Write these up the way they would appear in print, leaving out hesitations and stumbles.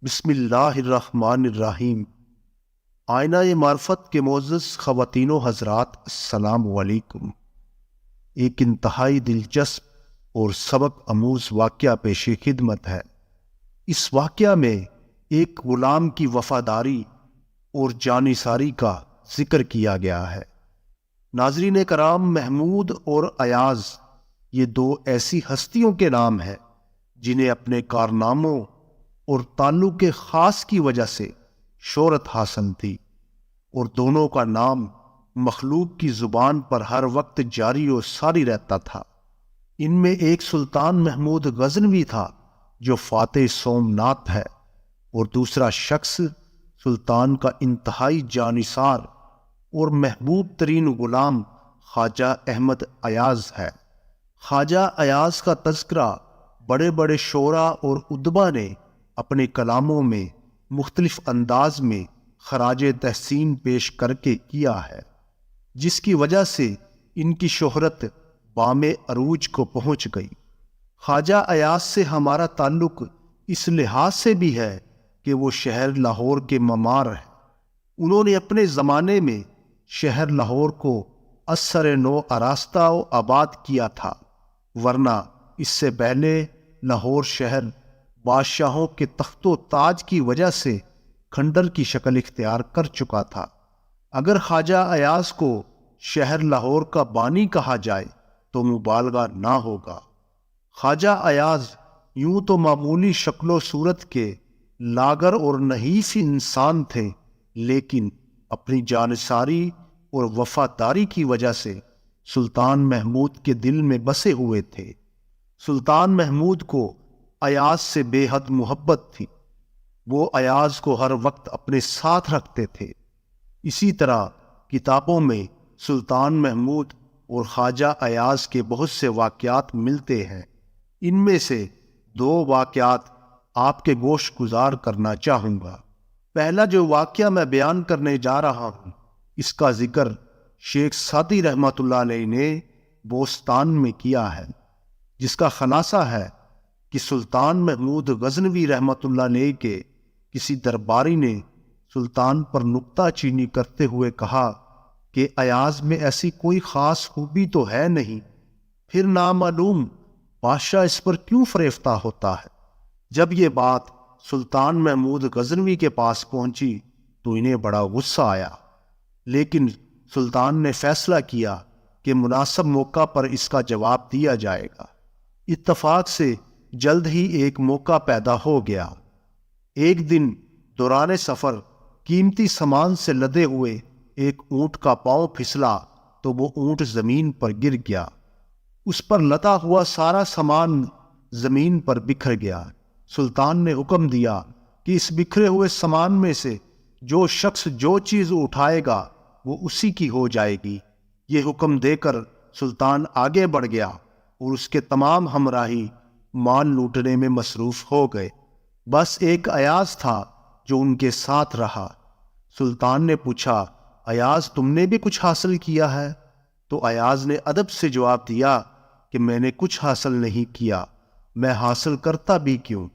بسم اللہ الرحمن الرحیم۔ آئینہ معرفت کے معزز خواتین و حضرات، السلام علیکم۔ ایک انتہائی دلچسپ اور سبق آموز واقعہ پیش خدمت ہے۔ اس واقعہ میں ایک غلام کی وفاداری اور جانثاری کا ذکر کیا گیا ہے۔ ناظرین کرام، محمود اور ایاز یہ دو ایسی ہستیوں کے نام ہیں جنہیں اپنے کارناموں اور تعلق خاص کی وجہ سے شہرت حاصل تھی، اور دونوں کا نام مخلوق کی زبان پر ہر وقت جاری و ساری رہتا تھا۔ ان میں ایک سلطان محمود غزنوی تھا جو فاتح سومنات ہے، اور دوسرا شخص سلطان کا انتہائی جانثار اور محبوب ترین غلام خواجہ احمد ایاز ہے۔ خواجہ ایاز کا تذکرہ بڑے بڑے شعراء اور ادبا نے اپنے کلاموں میں مختلف انداز میں خراج تحسین پیش کر کے کیا ہے، جس کی وجہ سے ان کی شہرت بام عروج کو پہنچ گئی۔ خواجہ ایاز سے ہمارا تعلق اس لحاظ سے بھی ہے کہ وہ شہر لاہور کے معمار ہیں۔ انہوں نے اپنے زمانے میں شہر لاہور کو اثر نو آراستہ و آباد کیا تھا، ورنہ اس سے پہلے لاہور شہر بادشاہوں کے تخت و تاج کی وجہ سے کھنڈر کی شکل اختیار کر چکا تھا۔ اگر خواجہ ایاز کو شہر لاہور کا بانی کہا جائے تو مبالغہ نہ ہوگا۔ خواجہ ایاز یوں تو معمولی شکل و صورت کے لاغر اور نحیف انسان تھے، لیکن اپنی جانثاری اور وفاداری کی وجہ سے سلطان محمود کے دل میں بسے ہوئے تھے۔ سلطان محمود کو ایاز سے بے حد محبت تھی۔ وہ ایاز کو ہر وقت اپنے ساتھ رکھتے تھے۔ اسی طرح کتابوں میں سلطان محمود اور خواجہ ایاز کے بہت سے واقعات ملتے ہیں۔ ان میں سے دو واقعات آپ کے گوش گزار کرنا چاہوں گا۔ پہلا جو واقعہ میں بیان کرنے جا رہا ہوں، اس کا ذکر شیخ سعدی رحمۃ اللہ علیہ نے بوستان میں کیا ہے، جس کا خلاصہ ہے کہ سلطان محمود غزنوی رحمۃ اللہ علیہ کے کسی درباری نے سلطان پر نکتہ چینی کرتے ہوئے کہا کہ ایاز میں ایسی کوئی خاص خوبی تو ہے نہیں، پھر نامعلوم بادشاہ اس پر کیوں فریفتہ ہوتا ہے۔ جب یہ بات سلطان محمود غزنوی کے پاس پہنچی تو انہیں بڑا غصہ آیا، لیکن سلطان نے فیصلہ کیا کہ مناسب موقع پر اس کا جواب دیا جائے گا۔ اتفاق سے جلد ہی ایک موقع پیدا ہو گیا۔ ایک دن دوران سفر قیمتی سامان سے لدے ہوئے ایک اونٹ کا پاؤں پھسلا تو وہ اونٹ زمین پر گر گیا۔ اس پر لدا ہوا سارا سامان زمین پر بکھر گیا۔ سلطان نے حکم دیا کہ اس بکھرے ہوئے سامان میں سے جو شخص جو چیز اٹھائے گا وہ اسی کی ہو جائے گی۔ یہ حکم دے کر سلطان آگے بڑھ گیا اور اس کے تمام ہمراہی مال لوٹنے میں مصروف ہو گئے۔ بس ایک ایاز تھا جو ان کے ساتھ رہا۔ سلطان نے پوچھا، ایاز تم نے بھی کچھ حاصل کیا ہے؟ تو ایاز نے ادب سے جواب دیا کہ میں نے کچھ حاصل نہیں کیا، میں حاصل کرتا بھی کیوں،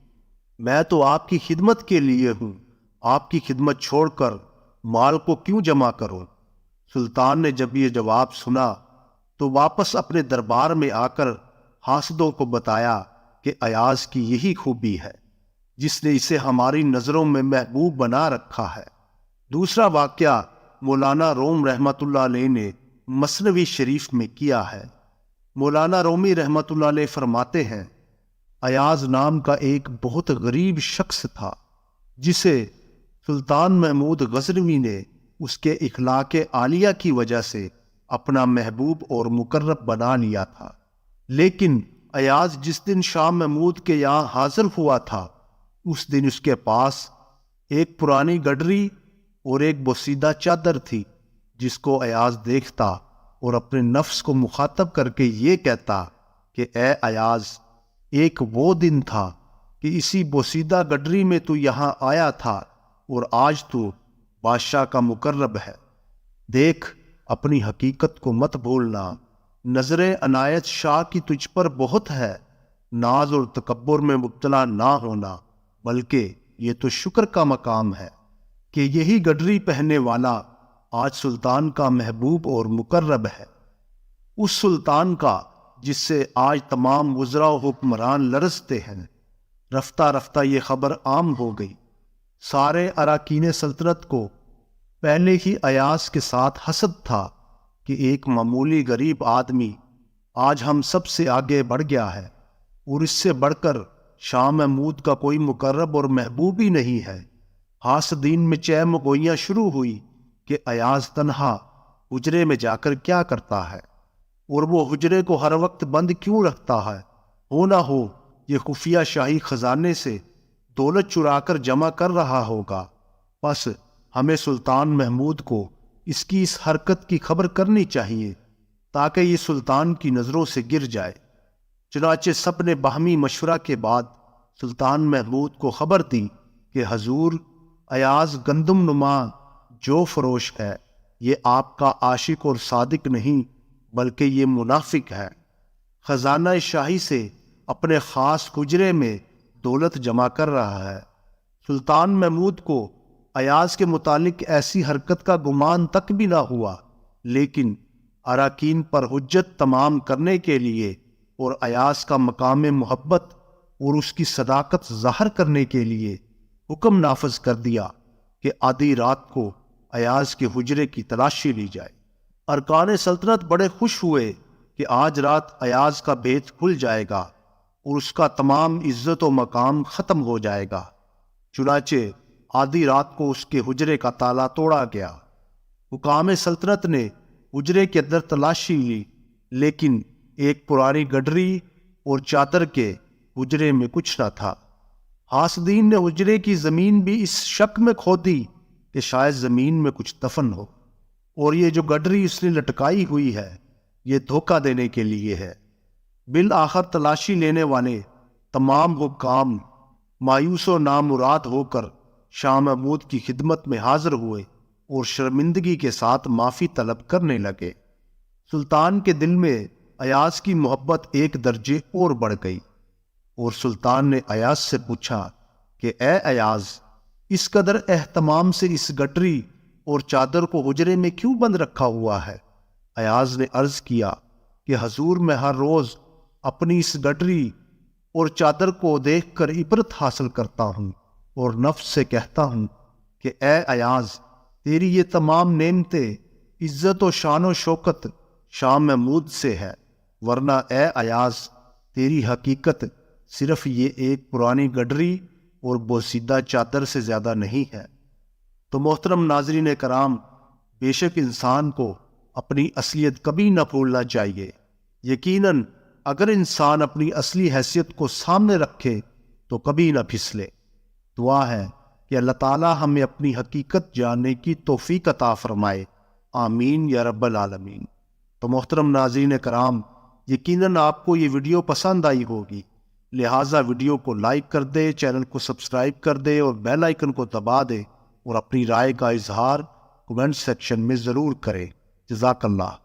میں تو آپ کی خدمت کے لیے ہوں، آپ کی خدمت چھوڑ کر مال کو کیوں جمع کروں۔ سلطان نے جب یہ جواب سنا تو واپس اپنے دربار میں آ کر حاسدوں کو بتایا کہ ایاز کی یہی خوبی ہے جس نے اسے ہماری نظروں میں محبوب بنا رکھا ہے۔ دوسرا واقعہ مولانا روم رحمۃ اللہ علیہ نے مثنوی شریف میں کیا ہے۔ مولانا رومی رحمۃ اللہ علیہ فرماتے ہیں، ایاز نام کا ایک بہت غریب شخص تھا جسے سلطان محمود غزنوی نے اس کے اخلاق عالیہ کی وجہ سے اپنا محبوب اور مقرب بنا لیا تھا۔ لیکن ایاز جس دن شاہ محمود کے یہاں حاضر ہوا تھا، اس دن اس کے پاس ایک پرانی گڈری اور ایک بوسیدہ چادر تھی، جس کو ایاز دیکھتا اور اپنے نفس کو مخاطب کر کے یہ کہتا کہ اے ایاز، ایک وہ دن تھا کہ اسی بوسیدہ گڈری میں تو یہاں آیا تھا اور آج تو بادشاہ کا مقرب ہے۔ دیکھ، اپنی حقیقت کو مت بھولنا، نظر عنایت شاہ کی تجھ پر بہت ہے، ناز اور تکبر میں مبتلا نہ ہونا، بلکہ یہ تو شکر کا مقام ہے کہ یہی گڈری پہننے والا آج سلطان کا محبوب اور مقرب ہے، اس سلطان کا جس سے آج تمام وزراء و حکمران لرزتے ہیں۔ رفتہ رفتہ یہ خبر عام ہو گئی، سارے اراکین سلطنت کو پہلے ہی ایاز کے ساتھ حسد تھا کہ ایک معمولی غریب آدمی آج ہم سب سے آگے بڑھ گیا ہے، اور اس سے بڑھ کر شاہ محمود کا کوئی مقرب اور محبوب ہی نہیں ہے۔ حاسدین میں چہ مگوئیاں شروع ہوئی کہ ایاز تنہا حجرے میں جا کر کیا کرتا ہے، اور وہ حجرے کو ہر وقت بند کیوں رکھتا ہے؟ ہو نہ ہو یہ خفیہ شاہی خزانے سے دولت چرا کر جمع کر رہا ہوگا۔ پس ہمیں سلطان محمود کو اس کی اس حرکت کی خبر کرنی چاہیے تاکہ یہ سلطان کی نظروں سے گر جائے۔ چنانچہ سب نے باہمی مشورہ کے بعد سلطان محمود کو خبر دی کہ حضور، ایاز گندم نما جو فروش ہے، یہ آپ کا عاشق اور صادق نہیں بلکہ یہ منافق ہے، خزانہ شاہی سے اپنے خاص حجرے میں دولت جمع کر رہا ہے۔ سلطان محمود کو ایاز کے متعلق ایسی حرکت کا گمان تک بھی نہ ہوا، لیکن اراکین پر حجت تمام کرنے کے لیے اور ایاز کا مقام محبت اور اس کی صداقت ظاہر کرنے کے لیے حکم نافذ کر دیا کہ آدھی رات کو ایاز کے حجرے کی تلاشی لی جائے۔ ارکان سلطنت بڑے خوش ہوئے کہ آج رات ایاز کا بھید کھل جائے گا اور اس کا تمام عزت و مقام ختم ہو جائے گا۔ چنانچہ آدھی رات کو اس کے حجرے کا تالا توڑا گیا۔ حکام سلطنت نے حجرے کے اندر تلاشی لی، لیکن ایک پرانی گڈری اور چادر کے حجرے میں کچھ نہ تھا۔ حاسدین نے حجرے کی زمین بھی اس شک میں کھودی کہ شاید زمین میں کچھ دفن ہو، اور یہ جو گڈری اس نے لٹکائی ہوئی ہے یہ دھوکہ دینے کے لیے ہے۔ بالآخر تلاشی لینے والے تمام حکام مایوس و نامراد ہو کر شاہ محمود کی خدمت میں حاضر ہوئے اور شرمندگی کے ساتھ معافی طلب کرنے لگے۔ سلطان کے دل میں ایاز کی محبت ایک درجے اور بڑھ گئی، اور سلطان نے ایاز سے پوچھا کہ اے ایاز، اس قدر اہتمام سے اس گڈری اور چادر کو حجرے میں کیوں بند رکھا ہوا ہے؟ ایاز نے عرض کیا کہ حضور، میں ہر روز اپنی اس گڈری اور چادر کو دیکھ کر عبرت حاصل کرتا ہوں اور نفس سے کہتا ہوں کہ اے ایاز، تیری یہ تمام نعمتیں، عزت و شان و شوکت شاہ محمود سے ہے، ورنہ اے ایاز، تیری حقیقت صرف یہ ایک پرانی گڈری اور بوسیدہ چادر سے زیادہ نہیں ہے۔ تو محترم ناظرین کرام، بے شک انسان کو اپنی اصلیت کبھی نہ بھولنا چاہیے۔ یقیناً اگر انسان اپنی اصلی حیثیت کو سامنے رکھے تو کبھی نہ پھسلے۔ دعا ہے کہ اللہ تعالی ہمیں اپنی حقیقت جاننے کی توفیق عطا فرمائے، آمین یا رب العالمین۔ تو محترم ناظرین کرام، یقیناً آپ کو یہ ویڈیو پسند آئی ہوگی، لہٰذا ویڈیو کو لائک کر دے، چینل کو سبسکرائب کر دے اور بیل آئیکن کو دبا دے، اور اپنی رائے کا اظہار کمنٹ سیکشن میں ضرور کریں۔ جزاک اللہ۔